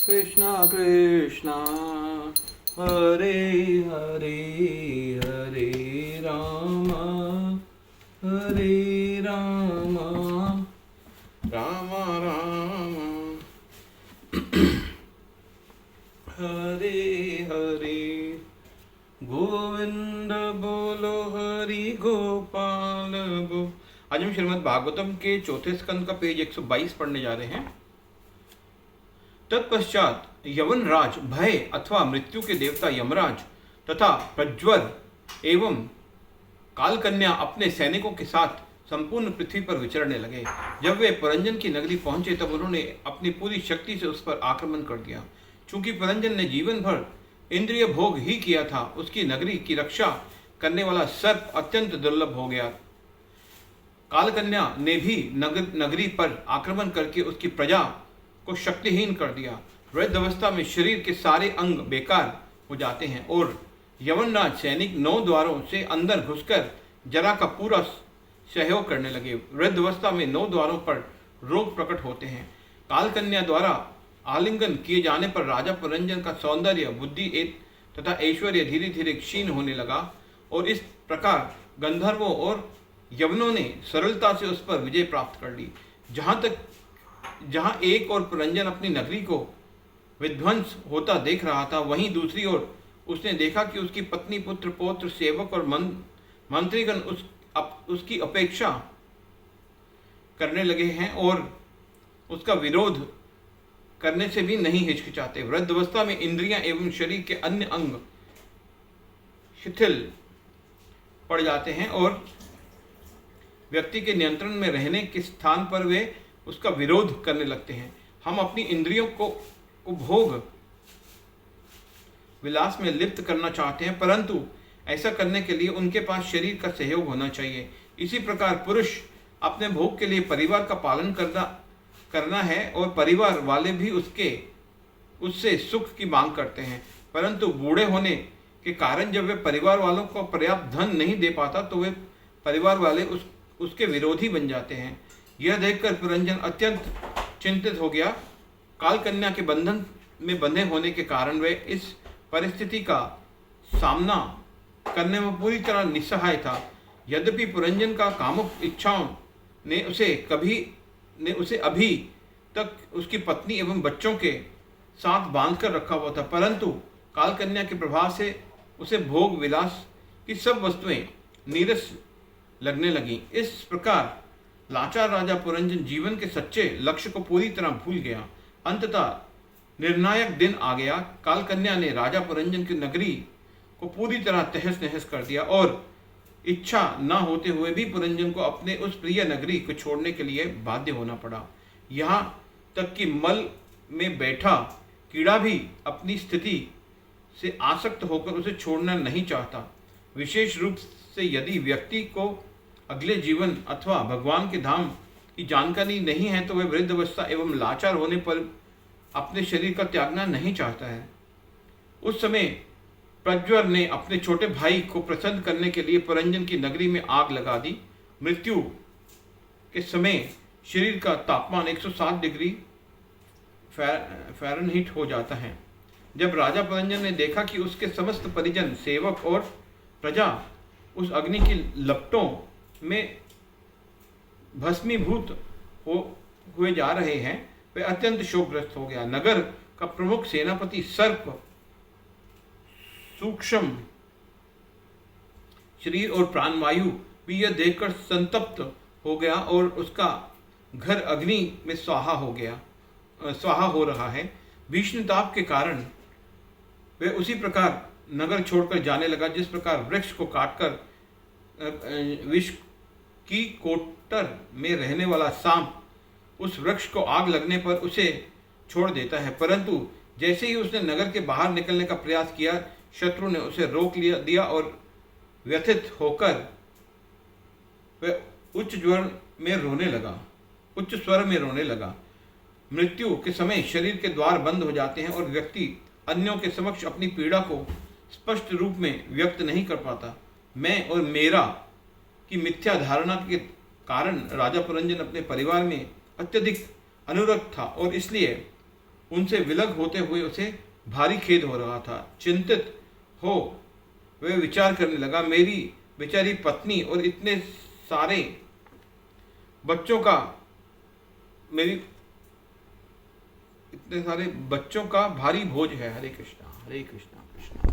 कृष्णा कृष्णा हरे हरे हरे राम हरे राम राम राम हरे हरे। गोविंद बोलो हरि गोपाल गो। आज हम श्रीमद् भागवतम के चौथे स्कंद का पेज 122 पढ़ने जा रहे हैं। तत्पश्चात यवन राज भय अथवा मृत्यु के देवता यमराज तथा प्रज्वर एवं कालकन्या अपने सैनिकों के साथ संपूर्ण पृथ्वी पर विचरने लगे। जब वे पुरंजन की नगरी पहुंचे तब उन्होंने अपनी पूरी शक्ति से उस पर आक्रमण कर दिया। चूंकि पुरंजन ने जीवन भर इंद्रिय भोग ही किया था, उसकी नगरी की रक्षा करने वाला सर्प अत्यंत दुर्लभ हो गया। कालकन्या ने भी नगरी पर आक्रमण करके उसकी प्रजा को शक्तिहीन कर दिया। वृद्धावस्था में शरीर के सारे अंग बेकार हो जाते हैं और यवनराज सैनिक 9 द्वारों से अंदर घुसकर जरा का पूरा सहयोग करने लगे। वृद्धावस्था में 9 द्वारों पर रोग प्रकट होते हैं। कालकन्या द्वारा आलिंगन किए जाने पर राजा पुरंजन का सौंदर्य, बुद्धि तथा ऐश्वर्य धीरे धीरे क्षीण होने लगा और इस प्रकार गंधर्वों और यवनों ने सरलता से उस पर विजय प्राप्त कर ली। जहां एक और पुरंजन अपनी नगरी को विध्वंस होता देख रहा था, वहीं दूसरी ओर उसने देखा कि उसकी पत्नी, पुत्र, पौत्र, सेवक और मंत्रीगण उसकी अपेक्षा करने लगे हैं और उसका विरोध करने से भी नहीं हिचकिचाते। वृद्धावस्था में इंद्रियां एवं शरीर के अन्य अंग शिथिल पड़ जाते हैं और व्यक्ति के नियंत्रण में रहने के स्थान पर वे उसका विरोध करने लगते हैं। हम अपनी इंद्रियों को भोग विलास में लिप्त करना चाहते हैं, परंतु ऐसा करने के लिए उनके पास शरीर का सहयोग होना चाहिए। इसी प्रकार पुरुष अपने भोग के लिए परिवार का पालन करना है और परिवार वाले भी उससे सुख की मांग करते हैं, परंतु बूढ़े होने के कारण जब वे परिवार वालों को पर्याप्त धन नहीं दे पाता तो वे परिवार वाले उसके विरोधी बन जाते हैं। यह देखकर पुरंजन अत्यंत चिंतित हो गया। कालकन्या के बंधन में बंधे होने के कारण वे इस परिस्थिति का सामना करने में पूरी तरह निस्सहाय था। यद्यपि पुरंजन का कामुक इच्छाओं ने उसे अभी तक उसकी पत्नी एवं बच्चों के साथ बांधकर रखा हुआ था, परंतु कालकन्या के प्रभाव से उसे भोग विलास की सब वस्तुएं नीरस लगने लगी। इस प्रकार लाचार राजा पुरंजन जीवन के सच्चे लक्ष्य को पूरी तरह भूल गया। अंततः निर्णायक दिन आ गया। कालकन्या ने राजा पुरंजन की नगरी को पूरी तरह तहस नहस कर दिया और इच्छा न होते हुए भी पुरंजन को अपने उस प्रिय नगरी को छोड़ने के लिए बाध्य होना पड़ा। यहाँ तक कि मल में बैठा कीड़ा भी अपनी स्थिति से आसक्त होकर उसे छोड़ना नहीं चाहता। विशेष रूप से यदि व्यक्ति को अगले जीवन अथवा भगवान के धाम की जानकारी नहीं है तो वह वृद्धावस्था एवं लाचार होने पर अपने शरीर का त्यागना नहीं चाहता है। उस समय प्रज्वर ने अपने छोटे भाई को प्रसन्न करने के लिए पुरंजन की नगरी में आग लगा दी। मृत्यु के समय शरीर का तापमान 107 डिग्री फ़ारेनहीट हो जाता है। जब राजा पुरंजन ने देखा कि उसके समस्त परिजन, सेवक और प्रजा उस अग्नि की लपटों में भस्मीभूत हुए जा रहे हैं, वह अत्यंत शोकग्रस्त हो गया। नगर का प्रमुख सेनापति सर्प सूक्ष्म शरीर और प्राणवायु भी यह देखकर संतप्त हो गया और उसका घर अग्नि में स्वाहा हो रहा है। भीषण ताप के कारण वह उसी प्रकार नगर छोड़कर जाने लगा जिस प्रकार वृक्ष को काटकर विष की कोटर में रहने वाला सांप उस वृक्ष को आग लगने पर उसे छोड़ देता है, परंतु जैसे ही उसने नगर के बाहर निकलने का प्रयास किया, शत्रु ने उसे रोक दिया और व्यथित होकर वह उच्च स्वर में रोने लगा। मृत्यु के समय शरीर के द्वार बंद हो जाते हैं और व्यक्ति अन्यों के समक्ष अपनी पीड़ा को स्पष्ट रूप में व्यक्त नहीं कर पाता। मैं और मेरा की मिथ्या धारणा के कारण राजा पुरंजन अपने परिवार में अत्यधिक अनुरक्त था और इसलिए उनसे विलग होते हुए उसे भारी खेद हो रहा था। चिंतित हो वह विचार करने लगा, मेरी बेचारी पत्नी और इतने सारे बच्चों का मेरी इतने सारे बच्चों का भारी बोझ है। हरे कृष्णा कृष्णा।